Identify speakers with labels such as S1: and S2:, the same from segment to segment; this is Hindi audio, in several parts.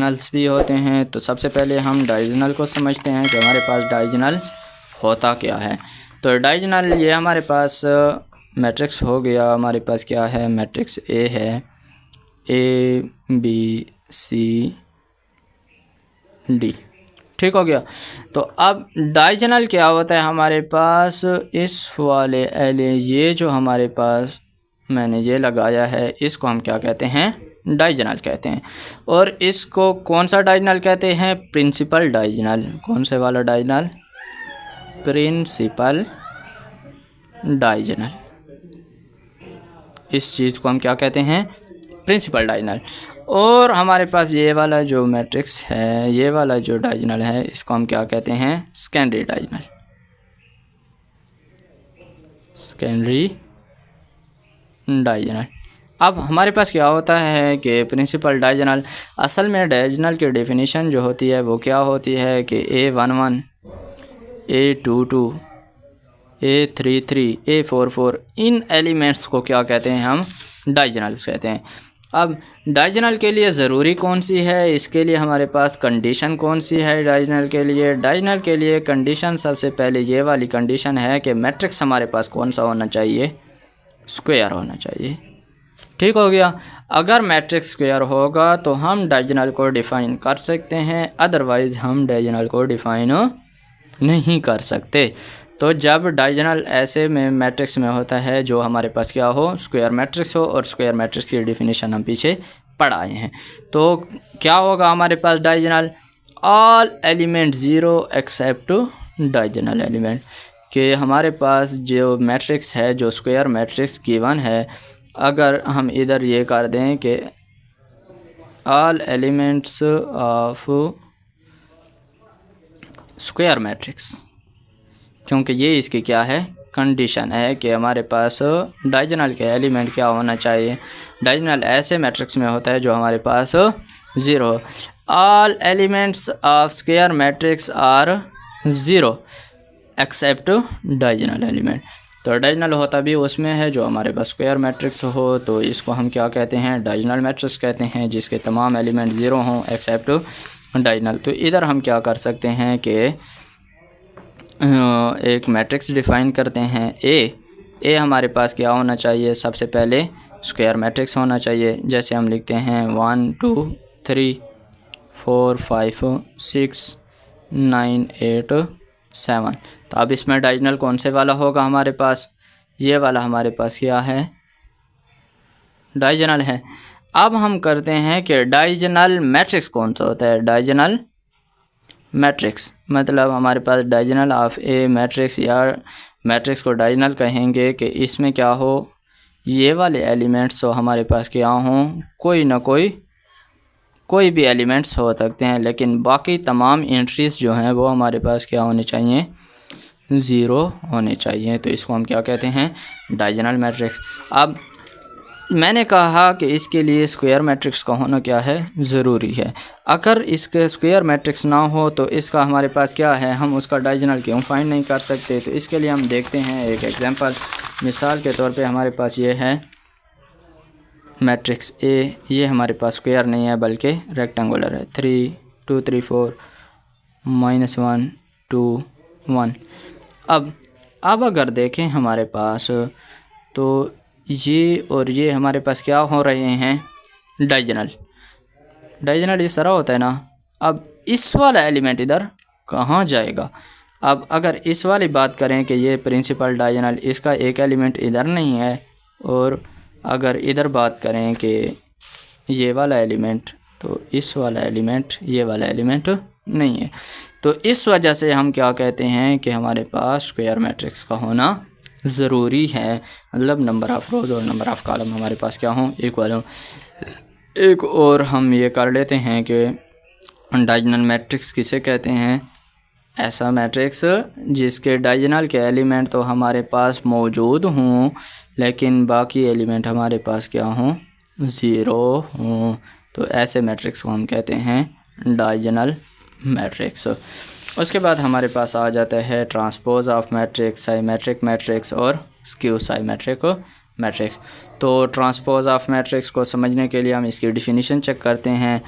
S1: डायगोनल्स भी होते हैं। तो सबसे पहले हम डायगोनल को समझते हैं कि हमारे पास डायगोनल होता क्या है। तो डायगोनल ये हमारे पास मैट्रिक्स हो गया, हमारे पास क्या है, मैट्रिक्स ए है, ए बी सी डी, ठीक हो गया। तो अब डायगोनल क्या होता है हमारे पास, इस वाले एले ये जो हमारे पास मैंने ये लगाया है इसको हम क्या कहते हैं, डायगोनल कहते हैं। और इसको कौन सा डायगोनल कहते हैं, प्रिंसिपल डायगोनल। कौन से वाला डायगोनल, प्रिंसिपल डायगोनल। इस चीज़ को हम क्या कहते हैं, प्रिंसिपल डायगोनल। और हमारे पास ये वाला जो मैट्रिक्स है, ये वाला जो डायगोनल है इसको हम क्या कहते हैं, सेकेंडरी डायगोनल। Secondary diagonal. अब हमारे पास क्या होता है कि प्रिंसिपल डायगोनल, असल में डायगोनल की डेफिनेशन जो होती है वो क्या होती है कि A11 A22 A33 A44 इन एलिमेंट्स को क्या कहते हैं, हम डायगोनल्स कहते हैं। अब डायगोनल के लिए ज़रूरी कौन सी है, इसके लिए हमारे पास कंडीशन कौन सी है डायगोनल के लिए। डायगोनल के लिए कंडीशन सबसे पहले ये वाली कंडीशन है कि मैट्रिक्स हमारे पास कौन सा होना चाहिए, स्क्वायर होना चाहिए, ठीक हो गया। अगर मैट्रिक्स स्क्वायर होगा तो हम डायगोनल को डिफ़ाइन कर सकते हैं, अदरवाइज़ हम डायगोनल को डिफ़ाइन नहीं कर सकते। तो जब डायगोनल ऐसे में मैट्रिक्स में होता है जो हमारे पास क्या हो, स्क्वायर मैट्रिक्स हो, और स्क्वायर मैट्रिक्स की डेफिनेशन हम पीछे पढ़ाए हैं। तो क्या होगा हमारे पास diagonal, all element zero except diagonal element, कि हमारे पास जो मैट्रिक्स है, जो स्क्वायर मैट्रिक्स गिवन है, अगर हम इधर ये कर दें कि all elements of square matrix, क्योंकि ये इसकी क्या है, कंडीशन है कि हमारे पास डायगोनल के एलिमेंट क्या होना चाहिए। डायगोनल ऐसे मैट्रिक्स में होता है जो हमारे पास zero, all elements of square matrix are zero except diagonal element. तो डायगोनल होता भी उसमें है जो हमारे पास स्क्वायर मैट्रिक्स हो, तो इसको हम क्या कहते हैं, डायगोनल मैट्रिक्स कहते हैं, जिसके तमाम एलिमेंट ज़ीरो हों एक्सेप्ट डायगोनल। तो इधर हम क्या कर सकते हैं कि एक मैट्रिक्स डिफ़ाइन करते हैं, ए हमारे पास क्या होना चाहिए, सबसे पहले स्क्वायर मैट्रिक्स होना चाहिए। जैसे हम लिखते हैं 1 2 3 4 5 6 9 8 7। तो अब इसमें डायगोनल कौन से वाला होगा हमारे पास, ये वाला हमारे पास क्या है, डायगोनल है। अब हम करते हैं कि डायगोनल मैट्रिक्स कौन सा होता है, डायगोनल मैट्रिक्स मतलब हमारे पास डायगोनल ऑफ ए मैट्रिक्स, या मैट्रिक्स को डायगोनल कहेंगे कि इसमें क्या हो, ये वाले एलिमेंट्स हो हमारे पास क्या हों, कोई ना कोई भी एलिमेंट्स हो सकते हैं, लेकिन बाकी तमाम एंट्रीज जो हैं वो हमारे पास क्या होने चाहिए, ज़ीरो होने चाहिए। तो इसको हम क्या कहते हैं, डायगोनल मैट्रिक्स। अब मैंने कहा कि इसके लिए स्क्वायर मैट्रिक्स का होना क्या है, ज़रूरी है। अगर इसके स्क्वायर मैट्रिक्स ना हो तो इसका हमारे पास क्या है, हम उसका डायगोनल क्यों फाइंड नहीं कर सकते। तो इसके लिए हम देखते हैं एक एग्जांपल, मिसाल के तौर पे हमारे पास ये है मैट्रिक्स ए, ये हमारे पास स्क्वायर नहीं है बल्कि रेक्टेंगुलर है, 3 2 3 4 -1 2 1। अब अगर देखें हमारे पास, तो ये और ये हमारे पास क्या हो रहे हैं, डायगोनल इस तरह होता है ना। अब इस वाला एलिमेंट इधर कहाँ जाएगा। अब अगर इस वाली बात करें कि ये प्रिंसिपल डायगोनल, इसका एक एलिमेंट इधर नहीं है, और अगर इधर बात करें कि ये वाला एलिमेंट, तो इस वाला एलिमेंट, ये वाला एलिमेंट नहीं है। तो इस वजह से हम क्या कहते हैं कि हमारे पास स्क्वायर मैट्रिक्स का होना ज़रूरी है, मतलब नंबर ऑफ़ रोज़ और नंबर ऑफ़ कॉलम हमारे पास क्या हों, इक्वल हों। एक और हम ये कर लेते हैं कि डायगोनल मैट्रिक्स किसे कहते हैं, ऐसा मैट्रिक्स जिसके डायगोनल के एलिमेंट तो हमारे पास मौजूद हों, लेकिन बाकी एलिमेंट हमारे पास क्या हों, ज़ीरो हों। तो ऐसे मैट्रिक्स को हम कहते हैं डायगोनल मैट्रिक्स। उसके बाद हमारे पास आ जाता है transpose of matrix, symmetric matrix और स्क्यू साइमेट्रिक मैट्रिक्स। तो ट्रांसपोज ऑफ मैट्रिक्स को समझने के लिए हम इसकी डेफिनेशन चेक करते हैं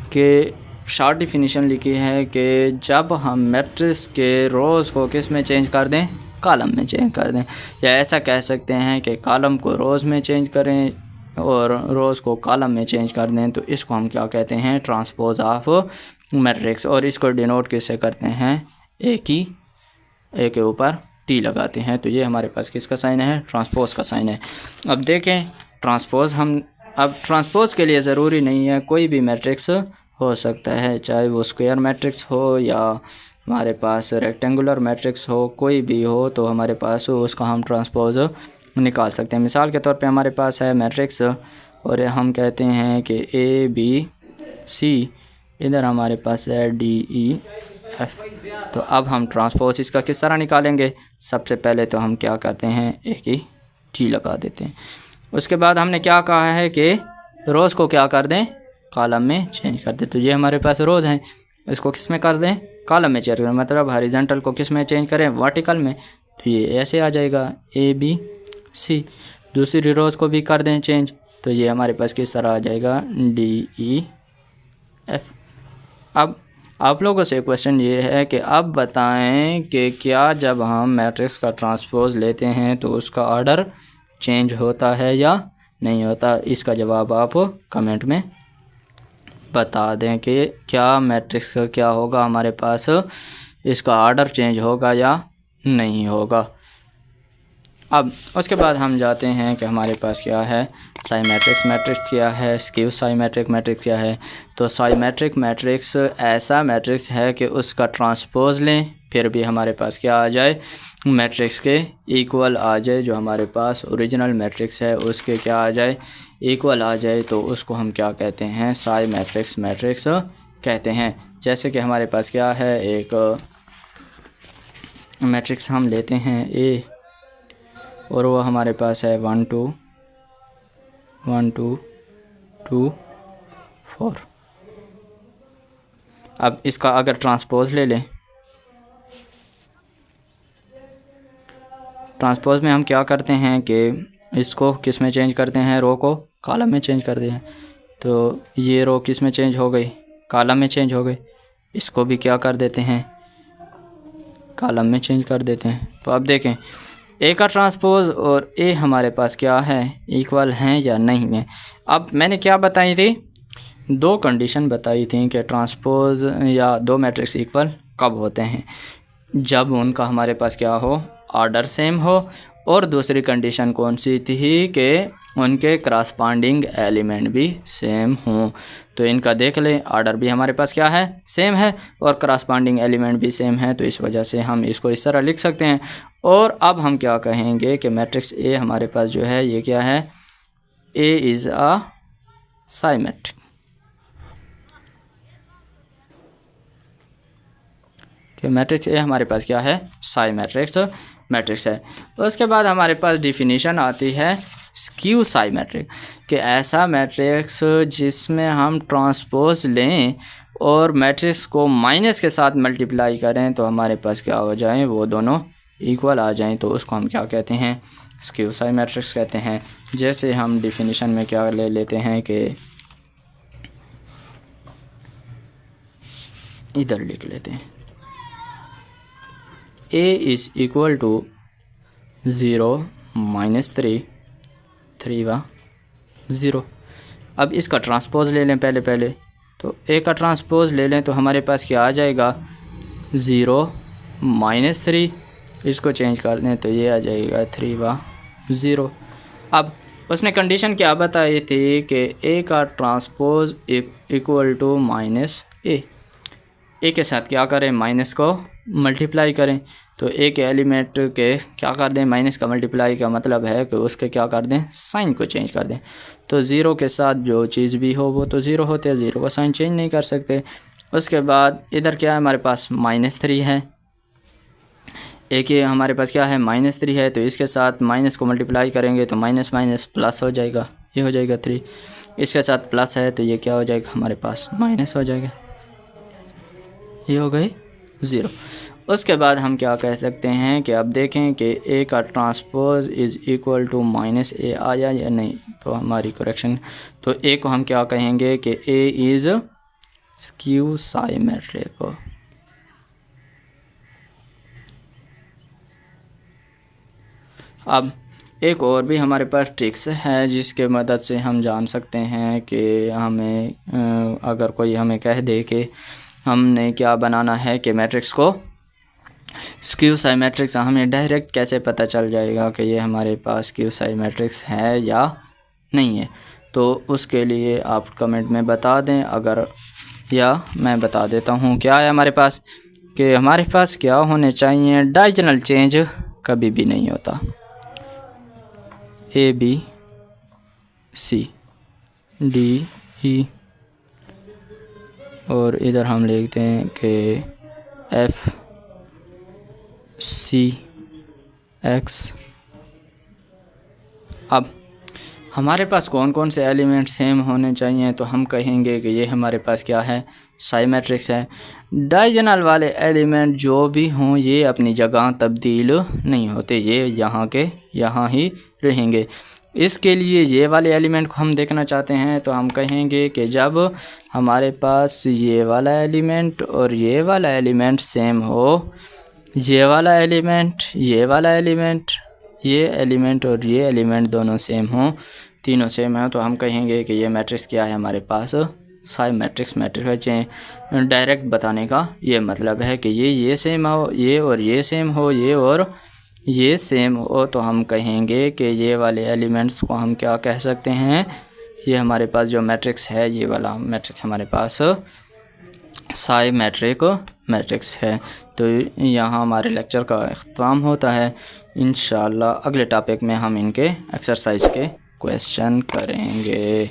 S1: कि शॉर्ट डिफिनीशन लिखी है कि जब हम मैट्रिक्स के रोज़ को किस में चेंज कर दें, कॉलम में चेंज कर दें, या ऐसा कह सकते हैं कि कॉलम को रोज़ में चेंज करें और रोज़ को कॉलम में चेंज कर दें, तो इसको हम क्या कहते हैं, ट्रांसपोज ऑफ मैट्रिक्स। और इसको डिनोट किससे करते हैं, ए के ऊपर टी लगाते हैं। तो ये हमारे पास किसका साइन है, ट्रांसपोज का साइन है। अब देखें ट्रांसपोज अब ट्रांसपोज के लिए ज़रूरी नहीं है, कोई भी मैट्रिक्स हो सकता है, चाहे वो स्क्वायर मैट्रिक्स हो या हमारे पास रेक्टेंगुलर मैट्रिक्स हो, कोई भी हो तो हमारे पास उसका हम ट्रांसपोज निकाल सकते हैं। मिसाल के तौर पे हमारे पास है मैट्रिक्स और हम कहते हैं कि ABC, इधर हमारे पास है DEF। तो अब हम ट्रांसपोज इसका किस तरह निकालेंगे, सबसे पहले तो हम क्या करते हैं, ए की टी लगा देते हैं। उसके बाद हमने क्या कहा है कि रोज़ को क्या कर दें, कॉलम में चेंज कर दें। तो ये हमारे पास रोज़ हैं, इसको किस में कर दें, कॉलम में चेंज करें, मतलब हॉरिजॉन्टल को किस में चेंज करें, वर्टिकल में। तो ये ऐसे आ जाएगा ABC। दूसरी रोज़ को भी कर दें चेंज, तो ये हमारे पास किस तरह आ जाएगा, DEF। अब आप लोगों से क्वेश्चन ये है कि अब बताएं कि क्या जब हम मैट्रिक्स का ट्रांसपोज लेते हैं तो उसका ऑर्डर चेंज होता है या नहीं होता। इसका जवाब आप कमेंट में बता दें कि क्या मैट्रिक्स का क्या होगा, हमारे पास इसका ऑर्डर चेंज होगा या नहीं होगा। अब उसके बाद हम जाते हैं कि हमारे पास क्या है, साइमेट्रिक्स मैट्रिक्स क्या है, स्क्यू साइमेट्रिक मैट्रिक्स क्या है। तो साइमेट्रिक मैट्रिक्स ऐसा मैट्रिक्स है कि उसका ट्रांसपोज लें फिर भी हमारे पास क्या आ जाए, मैट्रिक्स के इक्वल आ जाए, जो हमारे पास ओरिजिनल मैट्रिक्स है उसके क्या आ जाए, इक्वल आ जाए, तो उसको हम क्या कहते हैं, साइमेट्रिक्स मैट्रिक्स कहते हैं। जैसे कि हमारे पास क्या है, एक मैट्रिक्स हम लेते हैं A और वो हमारे पास है 1 2 1 2 2 4। अब इसका अगर ट्रांसपोज ले लें, ट्रांसपोज में हम क्या करते हैं कि इसको किस में चेंज करते हैं, रो को कॉलम में चेंज करते हैं। तो ये रो किस में चेंज हो गई, कॉलम में चेंज हो गई। इसको भी क्या कर देते हैं, कॉलम में चेंज कर देते हैं। तो अब देखें ए का ट्रांसपोज और ए हमारे पास क्या है, इक्वल हैं या नहीं है। अब मैंने क्या बताई थी, दो कंडीशन बताई थी कि ट्रांसपोज या दो मैट्रिक्स इक्वल कब होते हैं, जब उनका हमारे पास क्या हो, ऑर्डर सेम हो, और दूसरी कंडीशन कौन सी थी कि उनके करस्पॉन्डिंग एलिमेंट भी सेम हों। तो इनका देख लें, ऑर्डर भी हमारे पास क्या है, सेम है, और करस्पॉन्डिंग एलिमेंट भी सेम है, तो इस वजह से हम इसको इस तरह लिख सकते हैं। और अब हम क्या कहेंगे कि मैट्रिक्स ए हमारे पास जो है ये क्या है, ए इज़ अ साइमेट्रिक, कि मैट्रिक्स ए हमारे पास क्या है, साइमेट्रिक्स मैट्रिक्स है। उसके बाद हमारे पास डिफिनीशन आती है स्क्यू साइमेट्रिक, कि ऐसा मैट्रिक्स जिसमें हम ट्रांसपोज लें और मैट्रिक्स को माइनस के साथ मल्टीप्लाई करें तो हमारे पास क्या हो जाए, वो दोनों इक्वल आ जाएं, तो उसको हम क्या कहते हैं, स्क्यू साइमेट्रिक्स कहते हैं। जैसे हम डिफिनीशन में क्या ले लेते हैं कि इधर लिख लेते हैं, A इज़ इक्वल टू 0 -3 3 व 0। अब इसका ट्रांसपोज ले लें पहले, तो A का ट्रांसपोज ले लें तो हमारे पास क्या आ जाएगा, 0 -3, इसको चेंज कर दें तो ये आ जाएगा 3 व 0। अब उसने कंडीशन क्या बताई थी कि A का ट्रांसपोज इक्वल टू -A, ए के साथ क्या करें, माइनस को मल्टीप्लाई करें। तो ए के एलिमेंट के क्या कर दें, माइनस का मल्टीप्लाई का मतलब है कि उसके क्या कर दें, साइन को चेंज कर दें। तो ज़ीरो के साथ जो चीज़ भी हो वो तो ज़ीरो होते हैं, ज़ीरो का साइन चेंज नहीं कर सकते। उसके बाद इधर क्या है, हमारे पास -3 है, ए के हमारे पास क्या है, -3 है, तो इसके साथ माइनस को मल्टीप्लाई करेंगे तो माइनस माइनस प्लस हो जाएगा, ये हो जाएगा 3। इसके साथ प्लस है तो ये क्या हो जाएगा, हमारे पास माइनस हो जाएगा, ये हो गई 0। उसके बाद हम क्या कह सकते हैं कि अब देखें कि ए का transpose is equal to -A आया या नहीं, तो हमारी करेक्शन, तो ए को हम क्या कहेंगे कि ए इज़ स्क्यू साइमेट्रिक। अब एक और भी हमारे पास ट्रिक्स है जिसके मदद से हम जान सकते हैं कि हमें अगर कोई हमें कह दे कि हमने क्या बनाना है कि मैट्रिक्स को स्क्यू साइमेट्रिक्स, हमें डायरेक्ट कैसे पता चल जाएगा कि ये हमारे पास स्क्यू साइमेट्रिक्स है या नहीं है। तो उसके लिए आप कमेंट में बता दें, अगर या मैं बता देता हूँ क्या है हमारे पास, कि हमारे पास क्या होने चाहिए, डायगोनल चेंज कभी भी नहीं होता। A B C D E, और इधर हम लिखते हैं कि एफ सी एक्स। अब हमारे पास कौन कौन से एलिमेंट सेम होने चाहिए, तो हम कहेंगे कि ये हमारे पास क्या है, साइमेट्रिक्स है। डायगोनल वाले एलिमेंट जो भी हों ये अपनी जगह तब्दील नहीं होते, ये यहाँ के यहाँ ही रहेंगे। इसके लिए ये वाले एलिमेंट को हम देखना चाहते हैं तो हम कहेंगे कि जब हमारे पास ये वाला एलिमेंट और ये वाला एलिमेंट सेम हो, ये वाला एलिमेंट, ये वाला एलिमेंट, ये एलिमेंट और ये एलिमेंट दोनों सेम हों, तीनों सेम हैं, तो हम कहेंगे कि ये मैट्रिक्स क्या है हमारे पास, साइमेट्रिक्स मैट्रिक्स है। डायरेक्ट बताने का ये मतलब है कि ये सेम हो, ये और ये सेम हो, ये और ये सेम हो, तो हम कहेंगे कि ये वाले एलिमेंट्स को हम क्या कह सकते हैं, ये हमारे पास जो मैट्रिक्स है, ये वाला मैट्रिक्स हमारे पास साइमेट्रिक मैट्रिक्स है। तो यहाँ हमारे लेक्चर का इख्तिताम होता है। इंशाअल्लाह अगले टॉपिक में हम इनके एक्सरसाइज के क्वेश्चन करेंगे।